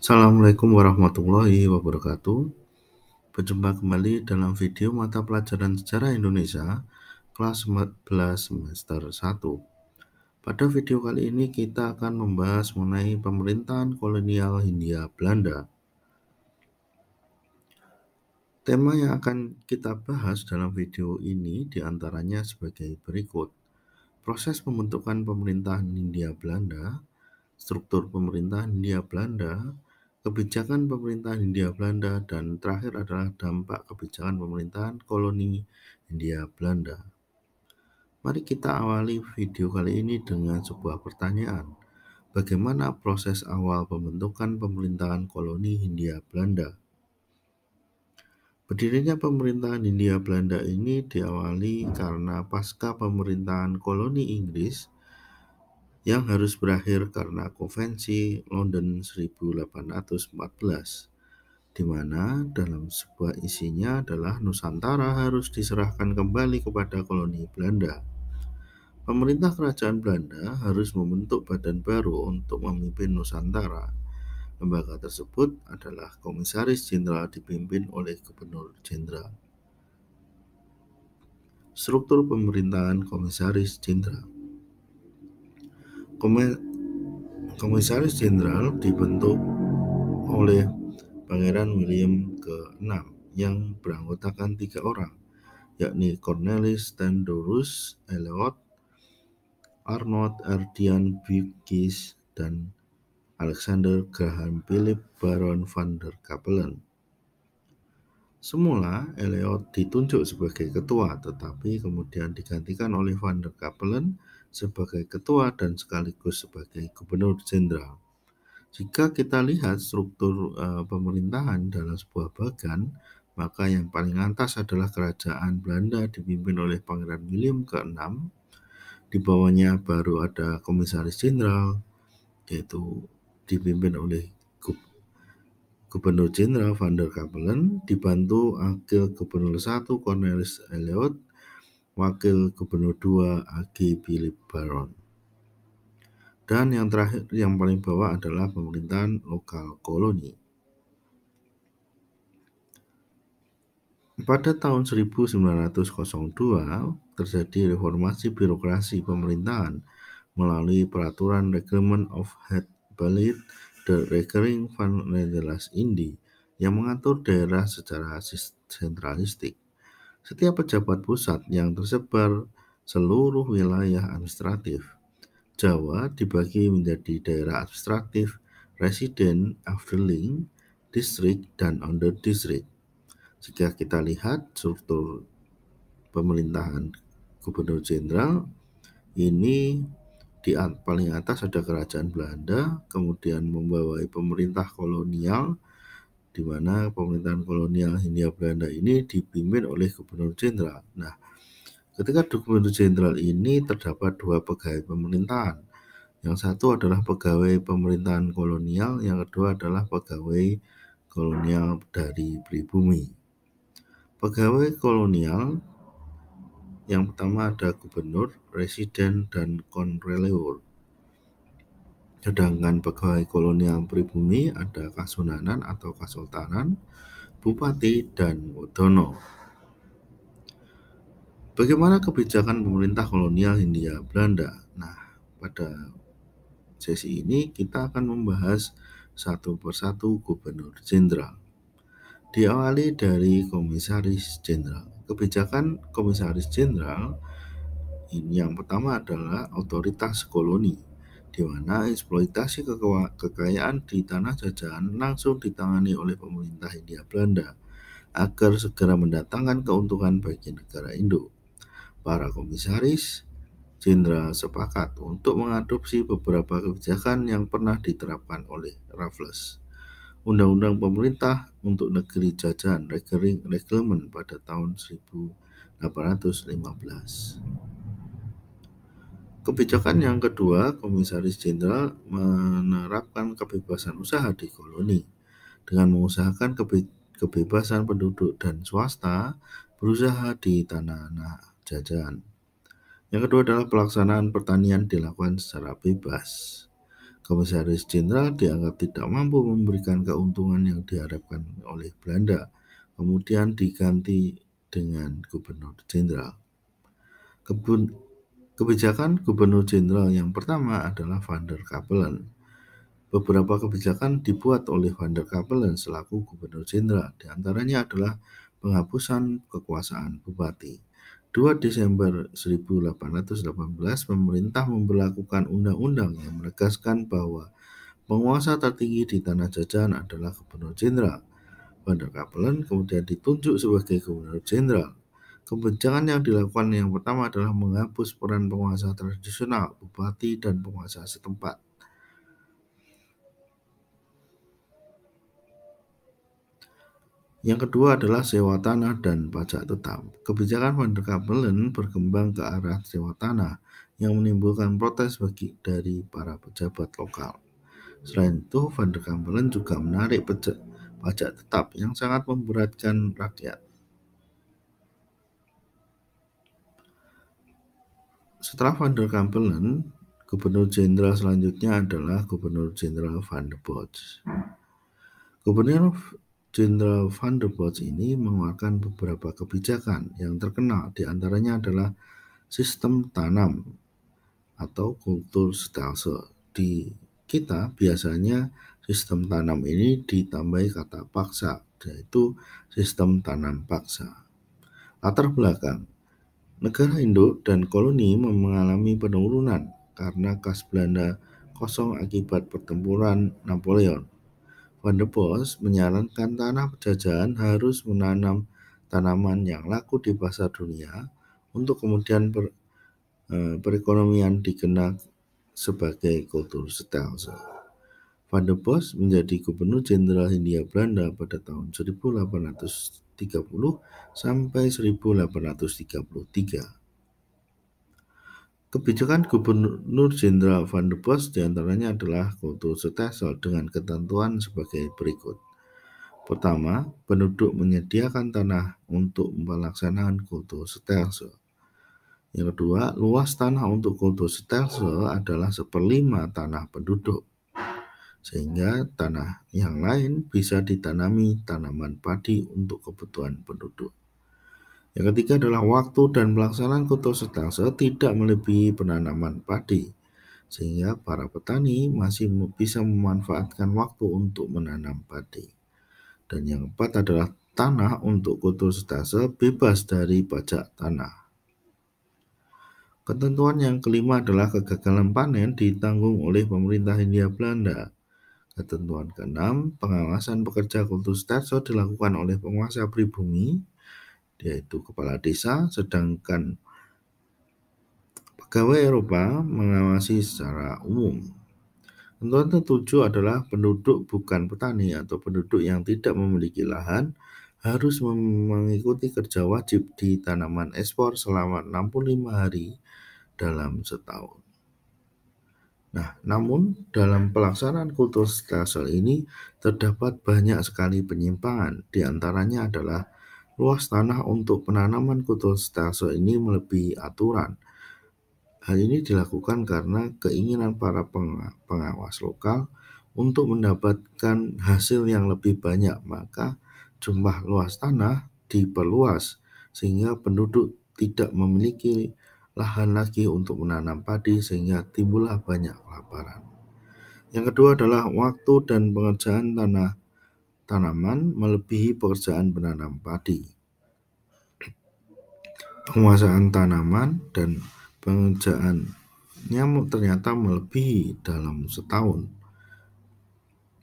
Assalamualaikum warahmatullahi wabarakatuh. Berjumpa kembali dalam video mata pelajaran Sejarah Indonesia kelas 14 semester 1. Pada video kali ini kita akan membahas mengenai pemerintahan kolonial Hindia Belanda. Tema yang akan kita bahas dalam video ini diantaranya sebagai berikut. Proses pembentukan pemerintahan Hindia Belanda, struktur pemerintahan Hindia Belanda, kebijakan pemerintahan Hindia Belanda, dan terakhir adalah dampak kebijakan pemerintahan koloni Hindia Belanda. Mari kita awali video kali ini dengan sebuah pertanyaan. Bagaimana proses awal pembentukan pemerintahan koloni Hindia Belanda? Berdirinya pemerintahan Hindia Belanda ini diawali karena pasca pemerintahan koloni Inggris yang harus berakhir karena Konvensi London 1814, di mana dalam sebuah isinya adalah Nusantara harus diserahkan kembali kepada koloni Belanda. Pemerintah kerajaan Belanda harus membentuk badan baru untuk memimpin Nusantara. Lembaga tersebut adalah Komisaris Jenderal dipimpin oleh Gubernur Jenderal. Struktur pemerintahan Komisaris Jenderal. Komisaris Jenderal dibentuk oleh Pangeran William ke-6 yang beranggotakan 3 orang, yakni Cornelis Theodorus Eliot, Arnold Ardian Bugis, dan Alexander Graham Philip Baron van der Capellen. Semula Eliot ditunjuk sebagai ketua, tetapi kemudian digantikan oleh van der Capellen sebagai ketua dan sekaligus sebagai gubernur jenderal. Jika kita lihat struktur pemerintahan dalam sebuah bagan, maka yang paling atas adalah kerajaan Belanda dipimpin oleh Pangeran William ke-6. Di bawahnya baru ada Komisaris Jenderal, yaitu dipimpin oleh Gubernur Jenderal van der Capellen, dibantu Wakil Gubernur 1 Cornelis Eliot, Wakil Gubernur 2 A.G. Philip Baron. Dan yang terakhir, yang paling bawah adalah pemerintahan lokal koloni. Pada tahun 1902 terjadi reformasi birokrasi pemerintahan melalui peraturan Reglement of Het Beleid de Regering van Nederlands-Indië yang mengatur daerah secara sentralistik. Setiap pejabat pusat yang tersebar seluruh wilayah administratif. Jawa dibagi menjadi daerah administratif, residen, afdeling, distrik, dan underdistrik. Jika kita lihat struktur pemerintahan Gubernur Jenderal, ini di paling atas ada kerajaan Belanda, kemudian membawai pemerintah kolonial, di mana pemerintahan kolonial Hindia Belanda ini dipimpin oleh Gubernur Jenderal. Nah, ketika Gubernur Jenderal ini terdapat 2 pegawai pemerintahan. Yang satu adalah pegawai pemerintahan kolonial, yang kedua adalah pegawai kolonial dari pribumi. Pegawai kolonial yang pertama ada gubernur, residen, dan konreleur. Sedangkan pegawai kolonial pribumi ada kasunanan atau kasultanan, bupati, dan wedono. Bagaimana kebijakan pemerintah kolonial Hindia Belanda? Nah, pada sesi ini kita akan membahas satu persatu gubernur jenderal. Diawali dari Komisaris Jenderal. Kebijakan Komisaris Jenderal ini yang pertama adalah otoritas koloni, di mana eksploitasi kekayaan di tanah jajahan langsung ditangani oleh pemerintah Hindia Belanda agar segera mendatangkan keuntungan bagi negara induk. Para komisaris jenderal sepakat untuk mengadopsi beberapa kebijakan yang pernah diterapkan oleh Raffles. Undang-undang pemerintah untuk negeri jajahan Reglement pada tahun 1815. Kebijakan yang kedua, Komisaris Jenderal menerapkan kebebasan usaha di koloni dengan mengusahakan kebebasan penduduk dan swasta berusaha di tanah jajahan. Yang kedua adalah pelaksanaan pertanian dilakukan secara bebas. Komisaris Jenderal dianggap tidak mampu memberikan keuntungan yang diharapkan oleh Belanda, kemudian diganti dengan Gubernur Jenderal. Kebijakan Gubernur Jenderal yang pertama adalah Van der Capellen. Beberapa kebijakan dibuat oleh Van der Capellen selaku Gubernur Jenderal, di antaranya adalah penghapusan kekuasaan bupati. 2 Desember 1818, pemerintah memberlakukan undang-undang yang menegaskan bahwa penguasa tertinggi di tanah jajahan adalah Gubernur Jenderal. Van der Capellen kemudian ditunjuk sebagai Gubernur Jenderal. Kebijakan yang dilakukan yang pertama adalah menghapus peran penguasa tradisional, bupati, dan penguasa setempat. Yang kedua adalah sewa tanah dan pajak tetap. Kebijakan Van der Capellen berkembang ke arah sewa tanah yang menimbulkan protes dari para pejabat lokal. Selain itu, Van der Capellen juga menarik pajak tetap yang sangat memberatkan rakyat. Setelah Van der Capellen, Gubernur Jenderal selanjutnya adalah Gubernur Jenderal Van der Bosch. Gubernur Jenderal Van der Bosch ini mengeluarkan beberapa kebijakan yang terkenal, di antaranya adalah sistem tanam atau kulturstelsel. Di kita biasanya sistem tanam ini ditambahi kata paksa, yaitu sistem tanam paksa. Latar belakang, negara induk dan koloni mengalami penurunan karena kas Belanda kosong akibat pertempuran Napoleon. Van der Bosch menyarankan tanah jajahan harus menanam tanaman yang laku di pasar dunia untuk kemudian perekonomian dikenal sebagai kulturstelsel. Van der Bosch menjadi Gubernur Jenderal Hindia Belanda pada tahun 1830 sampai 1833. Kebijakan Gubernur Jenderal Van der Bosch diantaranya adalah kulturstelsel dengan ketentuan sebagai berikut. Pertama, penduduk menyediakan tanah untuk pelaksanaan kulturstelsel. Yang kedua, luas tanah untuk kulturstelsel adalah 1/5 tanah penduduk, sehingga tanah yang lain bisa ditanami tanaman padi untuk kebutuhan penduduk. Yang ketiga adalah waktu dan pelaksanaan kulturstelsel tidak melebihi penanaman padi, sehingga para petani masih bisa memanfaatkan waktu untuk menanam padi. Dan yang keempat adalah tanah untuk kulturstelsel bebas dari pajak tanah. Ketentuan yang kelima adalah kegagalan panen ditanggung oleh pemerintah Hindia Belanda. Ketentuan keenam, pengawasan pekerja kulturstelsel dilakukan oleh penguasa pribumi, yaitu kepala desa, sedangkan pegawai Eropa mengawasi secara umum. Ketentuan ketujuh adalah penduduk bukan petani atau penduduk yang tidak memiliki lahan harus mengikuti kerja wajib di tanaman ekspor selama 65 hari dalam setahun. Nah, namun dalam pelaksanaan kulturstelsel ini terdapat banyak sekali penyimpangan. Di antaranya adalah luas tanah untuk penanaman kulturstelsel ini melebihi aturan. Hal ini dilakukan karena keinginan para pengawas lokal untuk mendapatkan hasil yang lebih banyak, maka jumlah luas tanah diperluas sehingga penduduk tidak memiliki lahan lagi untuk menanam padi sehingga timbullah banyak kelaparan. Yang kedua adalah waktu dan pengerjaan tanaman melebihi pekerjaan menanam padi. Penguasaan tanaman dan pengerjaannya ternyata melebihi dalam setahun.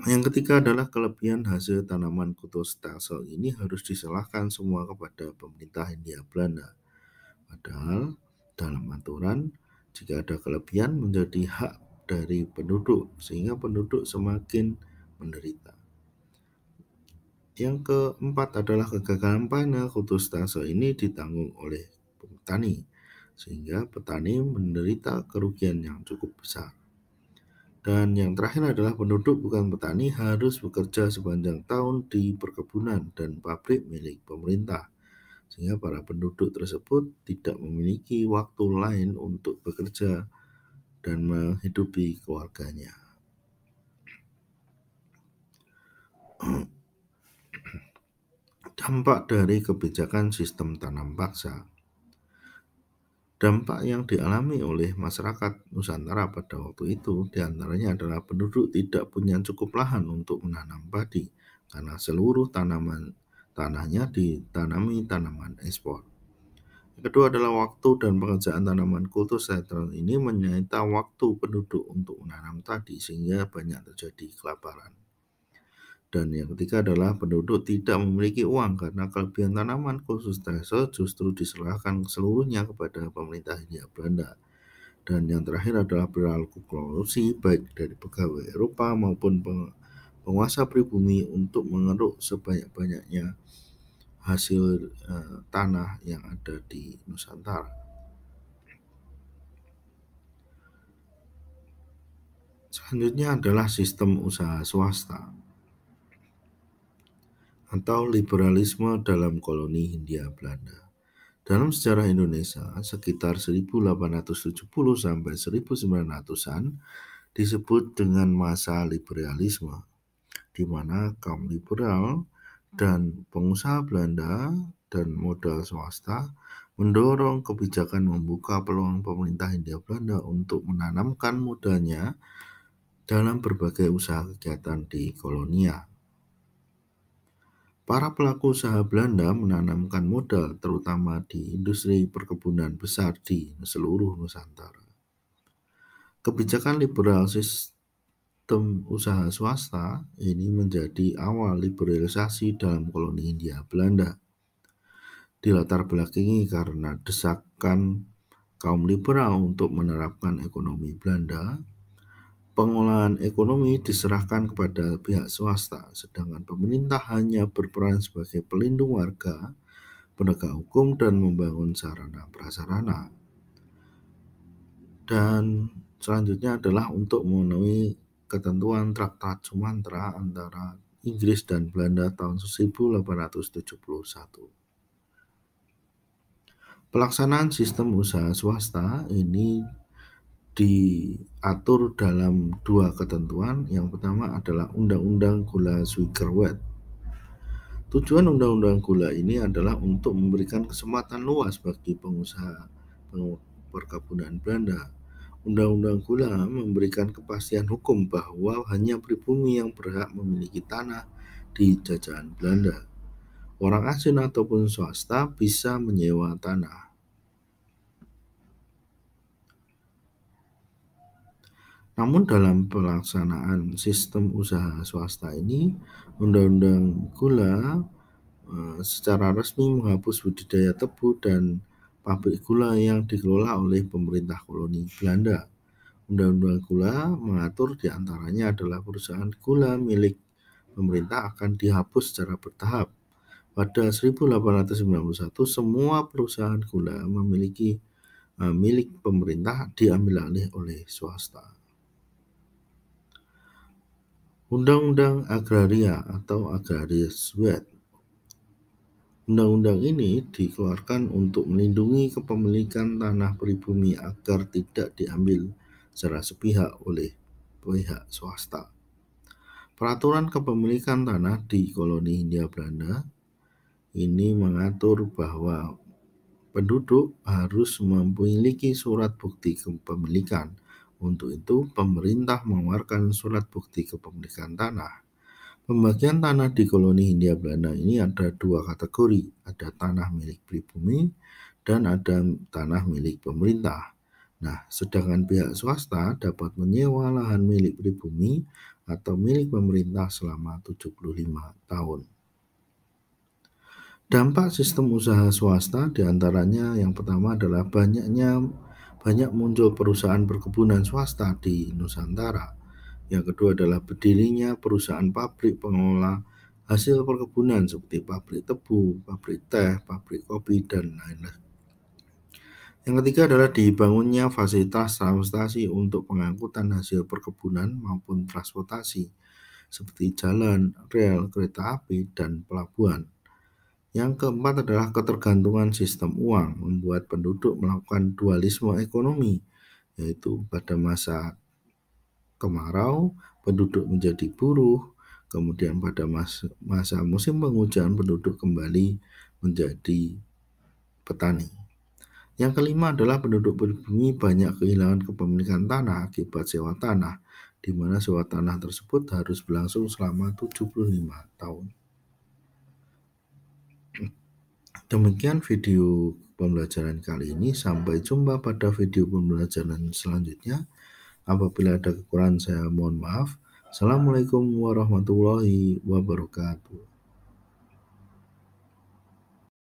Yang ketiga adalah kelebihan hasil tanaman kulturstelsel ini harus diserahkan semua kepada pemerintah Hindia Belanda. Padahal dalam aturan jika ada kelebihan menjadi hak dari penduduk sehingga penduduk semakin menderita. Yang keempat adalah kegagalan panen kulturstelsel ini ditanggung oleh petani, sehingga petani menderita kerugian yang cukup besar. Dan yang terakhir adalah penduduk bukan petani harus bekerja sepanjang tahun di perkebunan dan pabrik milik pemerintah, sehingga para penduduk tersebut tidak memiliki waktu lain untuk bekerja dan menghidupi keluarganya. Dampak dari kebijakan sistem tanam paksa. Dampak yang dialami oleh masyarakat Nusantara pada waktu itu diantaranya adalah penduduk tidak punya cukup lahan untuk menanam padi karena seluruh tanahnya ditanami tanaman ekspor. Yang kedua adalah waktu dan pengerjaan tanaman kultivator ini menyita waktu penduduk untuk menanam tadi sehingga banyak terjadi kelaparan. Dan yang ketiga adalah penduduk tidak memiliki uang karena kelebihan tanaman khusus kultivator justru diserahkan seluruhnya kepada pemerintah Hindia Belanda. Dan yang terakhir adalah perilaku korupsi baik dari pegawai Eropa maupun penguasa pribumi untuk mengeruk sebanyak-banyaknya hasil tanah yang ada di Nusantara. Selanjutnya adalah sistem usaha swasta atau liberalisme dalam koloni Hindia Belanda. Dalam sejarah Indonesia, sekitar 1870 sampai 1900-an disebut dengan masa liberalisme, di mana kaum liberal dan pengusaha Belanda dan modal swasta mendorong kebijakan membuka peluang pemerintah Hindia Belanda untuk menanamkan modalnya dalam berbagai usaha kegiatan di kolonial. Para pelaku usaha Belanda menanamkan modal terutama di industri perkebunan besar di seluruh Nusantara. Kebijakan liberal sistem usaha swasta ini menjadi awal liberalisasi dalam koloni Hindia Belanda. Dilatar belakangi karena desakan kaum liberal untuk menerapkan ekonomi Belanda, pengolahan ekonomi diserahkan kepada pihak swasta, sedangkan pemerintah hanya berperan sebagai pelindung warga, penegak hukum, dan membangun sarana prasarana. Dan selanjutnya adalah untuk memenuhi ketentuan Traktat Sumatera antara Inggris dan Belanda tahun 1871. Pelaksanaan sistem usaha swasta ini diatur dalam dua ketentuan. Yang pertama adalah Undang-Undang Gula Suikerwet. Tujuan Undang-Undang Gula ini adalah untuk memberikan kesempatan luas bagi pengusaha perkebunan Belanda. Undang-Undang Gula memberikan kepastian hukum bahwa hanya pribumi yang berhak memiliki tanah di jajahan Belanda. Orang asing ataupun swasta bisa menyewa tanah. Namun dalam pelaksanaan sistem usaha swasta ini, Undang-Undang Gula secara resmi menghapus budidaya tebu dan pabrik gula yang dikelola oleh pemerintah koloni Belanda. Undang-Undang Gula mengatur diantaranya adalah perusahaan gula milik pemerintah akan dihapus secara bertahap. Pada 1891, semua perusahaan gula milik pemerintah diambil alih oleh swasta. Undang-Undang Agraria atau Agraris Wet. Undang-undang ini dikeluarkan untuk melindungi kepemilikan tanah pribumi agar tidak diambil secara sepihak oleh pihak swasta. Peraturan kepemilikan tanah di koloni Hindia Belanda ini mengatur bahwa penduduk harus memiliki surat bukti kepemilikan. Untuk itu, pemerintah mengeluarkan surat bukti kepemilikan tanah. Pembagian tanah di koloni Hindia Belanda ini ada dua kategori, ada tanah milik pribumi dan ada tanah milik pemerintah. Nah, sedangkan pihak swasta dapat menyewa lahan milik pribumi atau milik pemerintah selama 75 tahun. Dampak sistem usaha swasta diantaranya yang pertama adalah banyak muncul perusahaan perkebunan swasta di Nusantara. Yang kedua adalah berdirinya perusahaan pabrik pengelola hasil perkebunan seperti pabrik tebu, pabrik teh, pabrik kopi, dan lain-lain. Yang ketiga adalah dibangunnya fasilitas transportasi untuk pengangkutan hasil perkebunan maupun transportasi seperti jalan, rel, kereta api, dan pelabuhan. Yang keempat adalah ketergantungan sistem uang membuat penduduk melakukan dualisme ekonomi, yaitu pada masa kemarau penduduk menjadi buruh, Kemudian pada masa musim penghujan penduduk kembali menjadi petani. Yang kelima adalah penduduk pribumi banyak kehilangan kepemilikan tanah akibat sewa tanah, di mana sewa tanah tersebut harus berlangsung selama 75 tahun. Demikian video pembelajaran kali ini. Sampai jumpa pada video pembelajaran selanjutnya. Apabila ada kekurangan saya mohon maaf. Assalamualaikum warahmatullahi wabarakatuh.